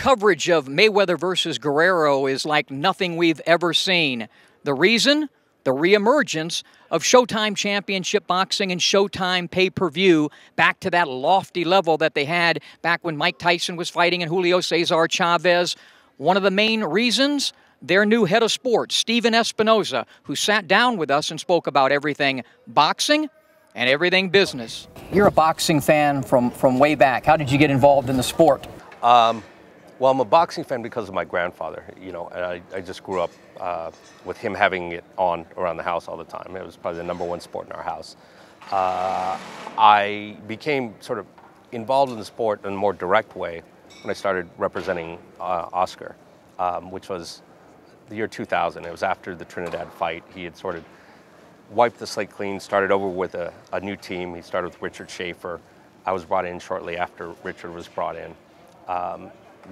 coverage of Mayweather versus Guerrero is like nothing we've ever seen. The reason? The reemergence of Showtime Championship Boxing and Showtime pay-per-view back to that lofty level that they had back when Mike Tyson was fighting and Julio Cesar Chavez. One of the main reasons, their new head of sports, Stephen Espinoza, who sat down with us and spoke about everything boxing and everything business. You're a boxing fan from way back. How did you get involved in the sport? Well, I'm a boxing fan because of my grandfather, and I just grew up with him having it on around the house all the time. It was probably the #1 sport in our house. I became sort of involved in the sport in a more direct way when I started representing Oscar, which was the year 2000. It was after the Trinidad fight. He had sort of wiped the slate clean, started over with a new team. He started with Richard Schaefer. I was brought in shortly after Richard was brought in.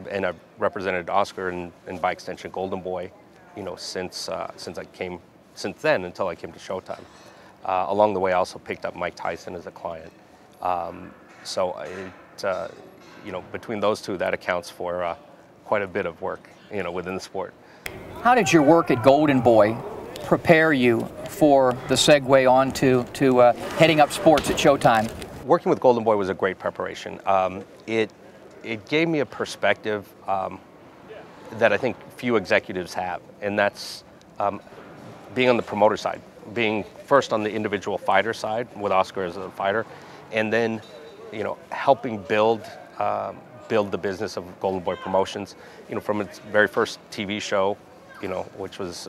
And I've represented Oscar and by extension Golden Boy, since then until I came to Showtime. Along the way, I also picked up Mike Tyson as a client. Between those two, that accounts for quite a bit of work, within the sport. How did your work at Golden Boy prepare you for the segue on to heading up sports at Showtime? Working with Golden Boy was a great preparation. It gave me a perspective that I think few executives have, and that's being on the promoter side, being first on the individual fighter side with Oscar as a fighter, and then helping build the business of Golden Boy Promotions. From its very first TV show, which was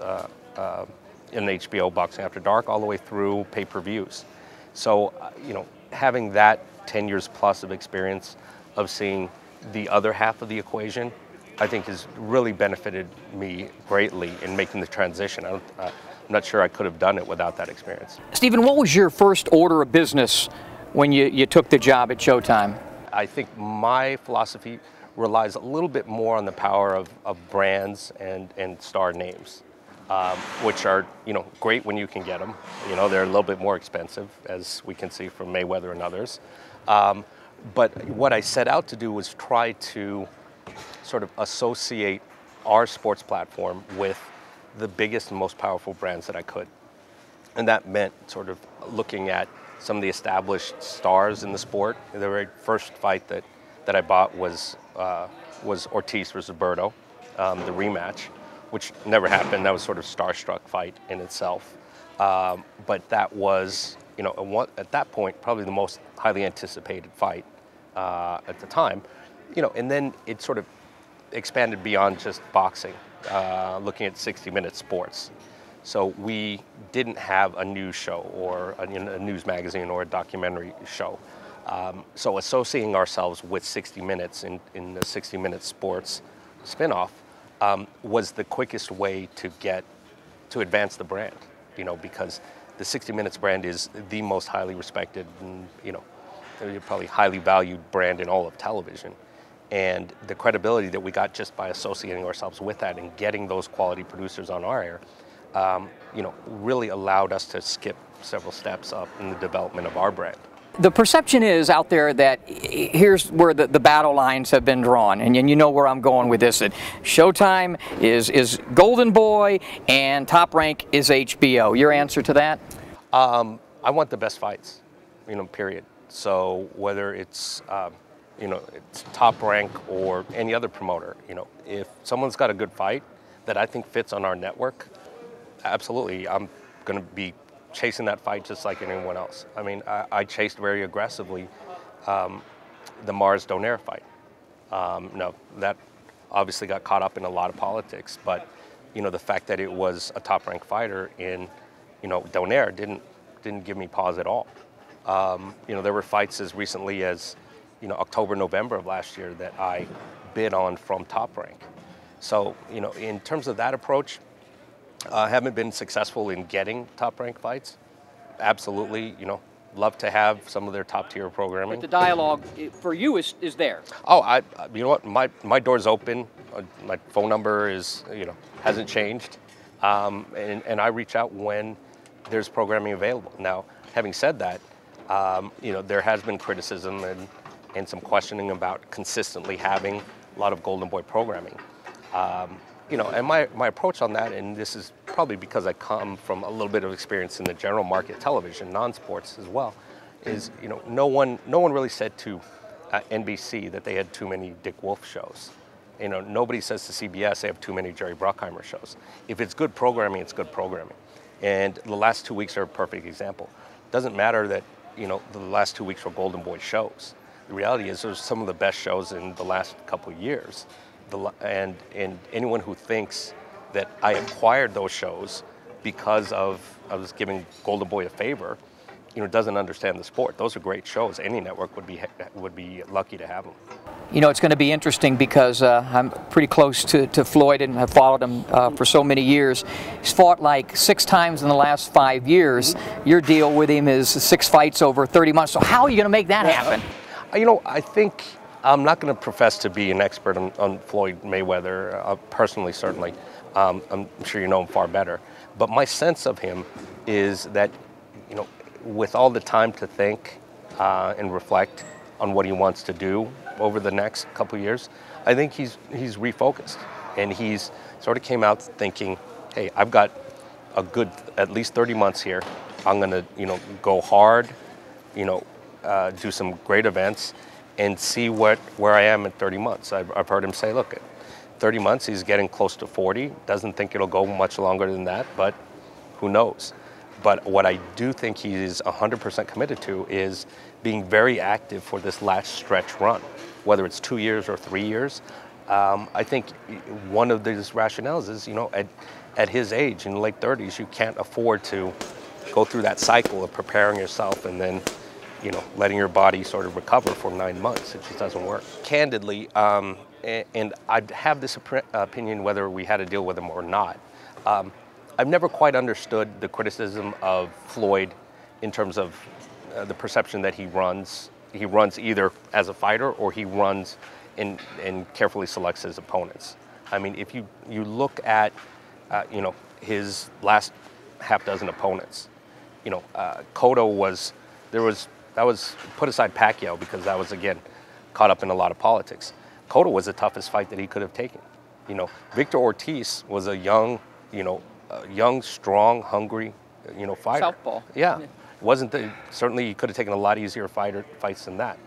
in HBO Boxing After Dark, all the way through pay-per-views. So having that 10 years plus of experience of seeing the other half of the equation, I think has really benefited me greatly in making the transition. I'm not sure I could have done it without that experience. Stephen, what was your first order of business when you took the job at Showtime? I think my philosophy relies a little bit more on the power of brands and star names, which are great when you can get them. They're a little bit more expensive, as we can see from Mayweather and others. But what I set out to do was try to sort of associate our sports platform with the biggest and most powerful brands that I could. And that meant sort of looking at some of the established stars in the sport. The very first fight that I bought was Ortiz versus Berto, the rematch, which never happened. That was sort of starstruck fight in itself. But that was, at that point, probably the most highly anticipated fight at the time. And then it sort of expanded beyond just boxing, looking at 60-minute sports. So we didn't have a news show or a news magazine or a documentary show. So associating ourselves with 60 Minutes in the 60-minute sports spinoff was the quickest way to advance the brand, because the 60 Minutes brand is the most highly respected and, probably highly valued brand in all of television. And the credibility that we got just by associating ourselves with that and getting those quality producers on our air, really allowed us to skip several steps up in the development of our brand. The perception is out there that here's where the battle lines have been drawn, and you know where I'm going with this, that Showtime is Golden Boy and Top Rank is HBO. Your answer to that? I want the best fights, period. So whether it's it's Top Rank or any other promoter, if someone's got a good fight that I think fits on our network, absolutely, I'm going to be chasing that fight just like anyone else. I mean, I chased very aggressively the Mars Donaire fight. No, that obviously got caught up in a lot of politics, but the fact that it was a Top Rank fighter in Donaire didn't give me pause at all. There were fights as recently as October, November of last year that I bid on from Top Rank. So in terms of that approach, I haven't been successful in getting Top Rank fights. Absolutely, love to have some of their top tier programming. But the dialogue for you is there. Oh, you know what? My door's open. My phone number is hasn't changed, and I reach out when there's programming available. Now, having said that, there has been criticism and some questioning about consistently having a lot of Golden Boy programming. You know, and my approach on that, and this is probably because I come from a little bit of experience in the general market television, non-sports as well, is, you know, no one really said to NBC that they had too many Dick Wolf shows. You know, nobody says to CBS they have too many Jerry Bruckheimer shows. If it's good programming, it's good programming. And the last 2 weeks are a perfect example. Doesn't matter that, you know, the last 2 weeks were Golden Boy shows. The reality is those are some of the best shows in the last couple of years. And anyone who thinks that I acquired those shows because I was giving Golden Boy a favor, you know, doesn't understand the sport. Those are great shows. Any network would be lucky to have them. You know, it's going to be interesting because I'm pretty close to Floyd and have followed him for so many years. He's fought like 6 times in the last 5 years. Your deal with him is 6 fights over 30 months. So how are you going to make that happen? You know, I think I'm not going to profess to be an expert on Floyd Mayweather, personally, certainly. I'm sure you know him far better. But my sense of him is that, you know, with all the time to think and reflect on what he wants to do over the next couple of years, I think he's refocused. And he's sort of came out thinking, hey, I've got a good at least 30 months here. I'm going to, you know, go hard, you know, do some great events, and see where I am in 30 months. I've heard him say, look, at 30 months, he's getting close to 40. Doesn't think it'll go much longer than that, but who knows? But what I do think he is 100% committed to is being very active for this last stretch run, whether it's 2 years or 3 years. I think one of these rationales is, you know, at his age, in the late 30s, you can't afford to go through that cycle of preparing yourself and then, you know, letting your body sort of recover for 9 months. It just doesn't work. Candidly, and I have this opinion whether we had to deal with him or not. I've never quite understood the criticism of Floyd in terms of the perception that he runs either as a fighter or he runs and carefully selects his opponents. I mean, if you look at, you know, his last half dozen opponents, you know, Cotto that was put aside Pacquiao because that was, again, caught up in a lot of politics. Cotto was the toughest fight that he could have taken. You know, Victor Ortiz was a young, strong, hungry, you know, fighter. Southpaw. Yeah. Certainly he could have taken a lot easier fights than that.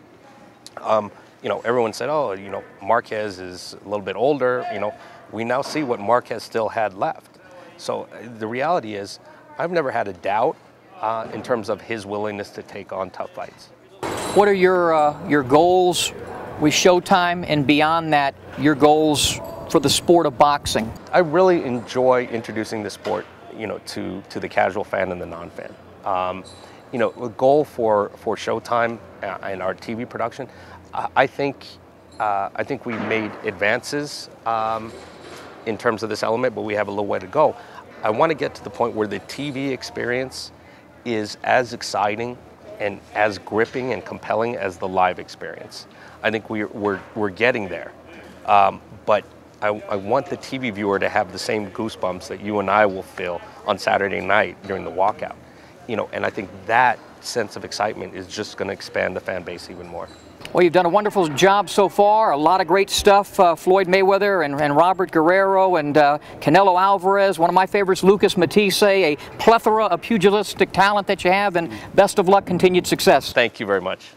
You know, everyone said, oh, you know, Marquez is a little bit older. You know, we now see what Marquez still had left. So the reality is, I've never had a doubt in terms of his willingness to take on tough fights. What are your goals with Showtime, and beyond that, your goals for the sport of boxing? I really enjoy introducing the sport, you know, to the casual fan and the non-fan. You know, the goal for Showtime and our TV production, I think we made advances in terms of this element, but we have a little way to go. I want to get to the point where the TV experience is as exciting and as gripping and compelling as the live experience. I think we're getting there, but I want the TV viewer to have the same goosebumps that you and I will feel on Saturday night during the walkout. You know, and I think that sense of excitement is just going to expand the fan base even more. Well, you've done a wonderful job so far. A lot of great stuff. Floyd Mayweather and Robert Guerrero and Canelo Alvarez. One of my favorites, Lucas Matisse. A plethora of pugilistic talent that you have, and best of luck, continued success. Thank you very much.